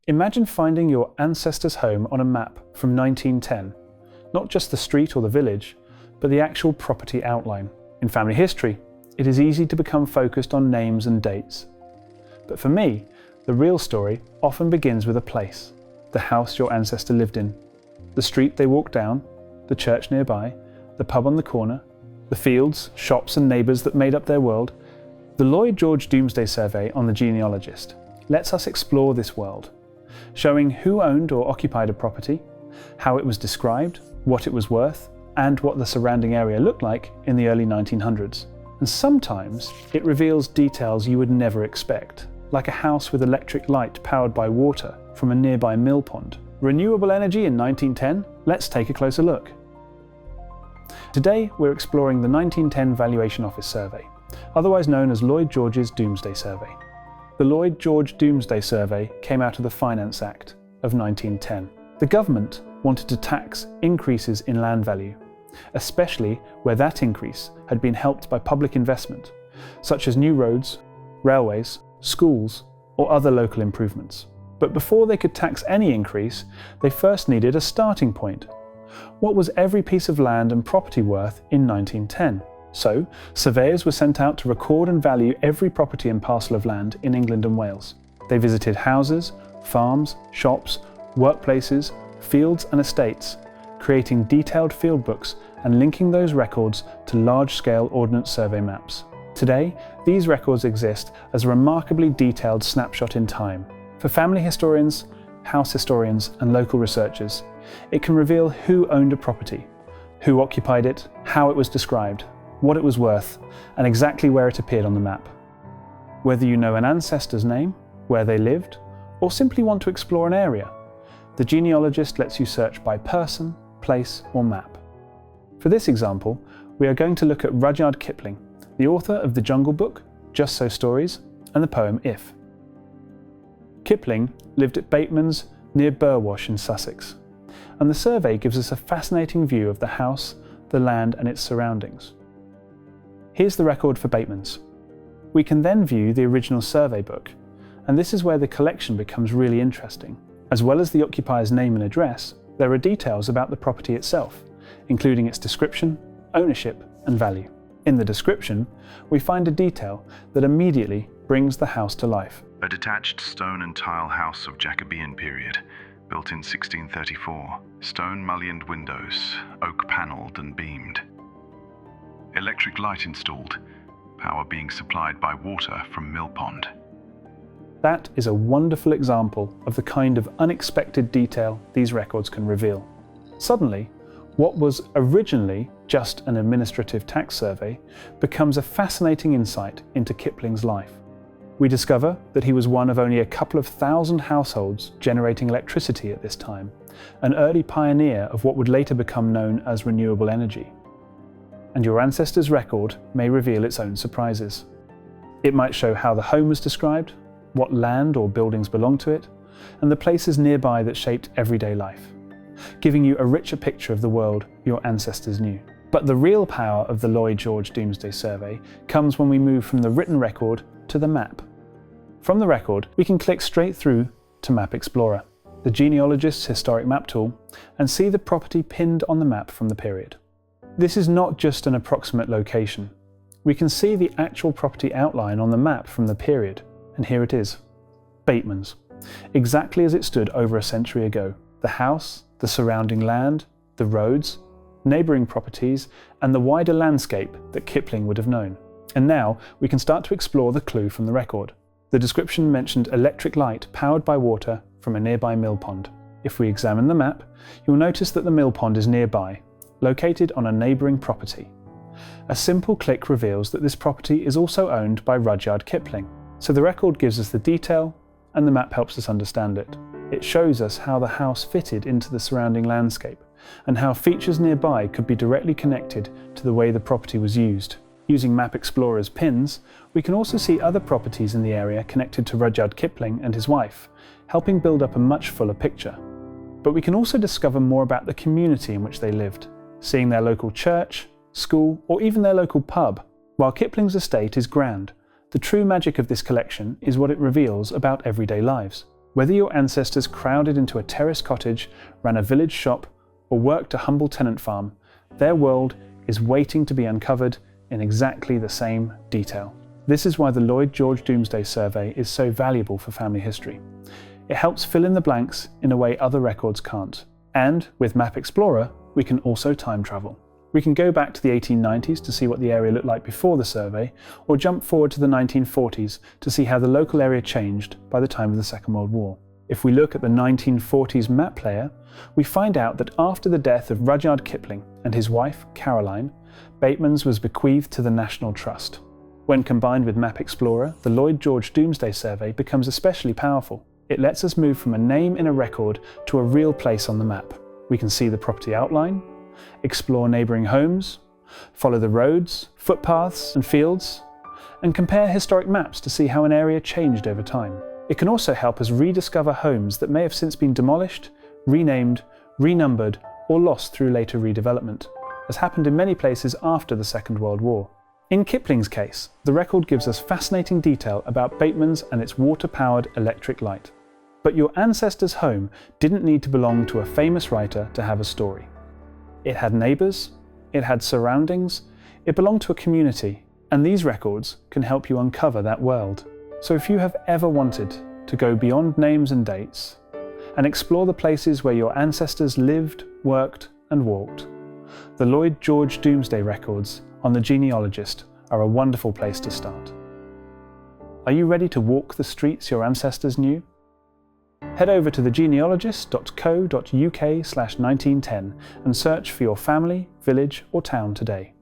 Imagine finding your ancestor's home on a map from 1910. Not just the street or the village, but the actual property outline. In family history, it is easy to become focused on names and dates. But for me, the real story often begins with a place, the house your ancestor lived in, the street they walked down, the church nearby, the pub on the corner, the fields, shops and neighbours that made up their world. The Lloyd George Domesday Survey on The Genealogist lets us explore this world, showing who owned or occupied a property, how it was described, what it was worth, and what the surrounding area looked like in the early 1900s. And sometimes it reveals details you would never expect, like a house with electric light powered by water from a nearby mill pond. Renewable energy in 1910? Let's take a closer look. Today we're exploring the 1910 Valuation Office Survey, otherwise known as Lloyd George's Domesday Survey. The Lloyd George Domesday Survey came out of the Finance Act of 1910. The government wanted to tax increases in land value, especially where that increase had been helped by public investment, such as new roads, railways, schools, or other local improvements. But before they could tax any increase, they first needed a starting point. What was every piece of land and property worth in 1910? So, surveyors were sent out to record and value every property and parcel of land in England and Wales. They visited houses, farms, shops, workplaces, fields and estates, creating detailed field books and linking those records to large-scale Ordnance Survey maps. Today, these records exist as a remarkably detailed snapshot in time. For family historians, house historians and local researchers, it can reveal who owned a property, who occupied it, how it was described, what it was worth, and exactly where it appeared on the map. Whether you know an ancestor's name, where they lived, or simply want to explore an area, the genealogist lets you search by person, place, or map. For this example, we are going to look at Rudyard Kipling, the author of The Jungle Book, Just So Stories, and the poem If. Kipling lived at Bateman's near Burwash in Sussex, and the survey gives us a fascinating view of the house, the land and its surroundings. Here's the record for Bateman's. We can then view the original survey book, and this is where the collection becomes really interesting. As well as the occupier's name and address, there are details about the property itself, including its description, ownership and value. In the description, we find a detail that immediately brings the house to life. A detached stone and tile house of Jacobean period, built in 1634. Stone mullioned windows, oak panelled and beamed. Electric light installed, power being supplied by water from mill pond. That is a wonderful example of the kind of unexpected detail these records can reveal. Suddenly, what was originally just an administrative tax survey becomes a fascinating insight into Kipling's life. We discover that he was one of only a couple of thousand households generating electricity at this time, an early pioneer of what would later become known as renewable energy. And your ancestor's record may reveal its own surprises. It might show how the home was described, what land or buildings belonged to it, and the places nearby that shaped everyday life, giving you a richer picture of the world your ancestors knew. But the real power of the Lloyd George Domesday Survey comes when we move from the written record to the map. From the record, we can click straight through to Map Explorer, the genealogist's historic map tool, and see the property pinned on the map from the period. This is not just an approximate location. We can see the actual property outline on the map from the period, and here it is, Bateman's, exactly as it stood over a century ago. The house, the surrounding land, the roads, neighbouring properties, and the wider landscape that Kipling would have known. And now we can start to explore the clue from the record. The description mentioned electric light powered by water from a nearby mill pond. If we examine the map, you'll notice that the mill pond is nearby, located on a neighbouring property. A simple click reveals that this property is also owned by Rudyard Kipling. So the record gives us the detail, and the map helps us understand it. It shows us how the house fitted into the surrounding landscape, and how features nearby could be directly connected to the way the property was used. Using Map Explorer's pins, we can also see other properties in the area connected to Rudyard Kipling and his wife, helping build up a much fuller picture. But we can also discover more about the community in which they lived, seeing their local church, school, or even their local pub. While Kipling's estate is grand, the true magic of this collection is what it reveals about everyday lives. Whether your ancestors crowded into a terrace cottage, ran a village shop, or worked a humble tenant farm, their world is waiting to be uncovered in exactly the same detail. This is why the Lloyd George Domesday Survey is so valuable for family history. It helps fill in the blanks in a way other records can't. And with Map Explorer, we can also time travel. We can go back to the 1890s to see what the area looked like before the survey, or jump forward to the 1940s to see how the local area changed by the time of the Second World War. If we look at the 1940s map player, we find out that after the death of Rudyard Kipling and his wife, Caroline, Bateman's was bequeathed to the National Trust. When combined with Map Explorer, the Lloyd George Domesday Survey becomes especially powerful. It lets us move from a name in a record to a real place on the map. We can see the property outline, explore neighbouring homes, follow the roads, footpaths and fields, and compare historic maps to see how an area changed over time. It can also help us rediscover homes that may have since been demolished, renamed, renumbered, or lost through later redevelopment, as happened in many places after the Second World War. In Kipling's case, the record gives us fascinating detail about Bateman's and its water-powered electric light. But your ancestor's home didn't need to belong to a famous writer to have a story. It had neighbours, it had surroundings, it belonged to a community, and these records can help you uncover that world. So if you have ever wanted to go beyond names and dates, and explore the places where your ancestors lived, worked, and walked, the Lloyd George Domesday records on The Genealogist are a wonderful place to start. Are you ready to walk the streets your ancestors knew? Head over to thegenealogist.co.uk/1910 and search for your family, village, or town today.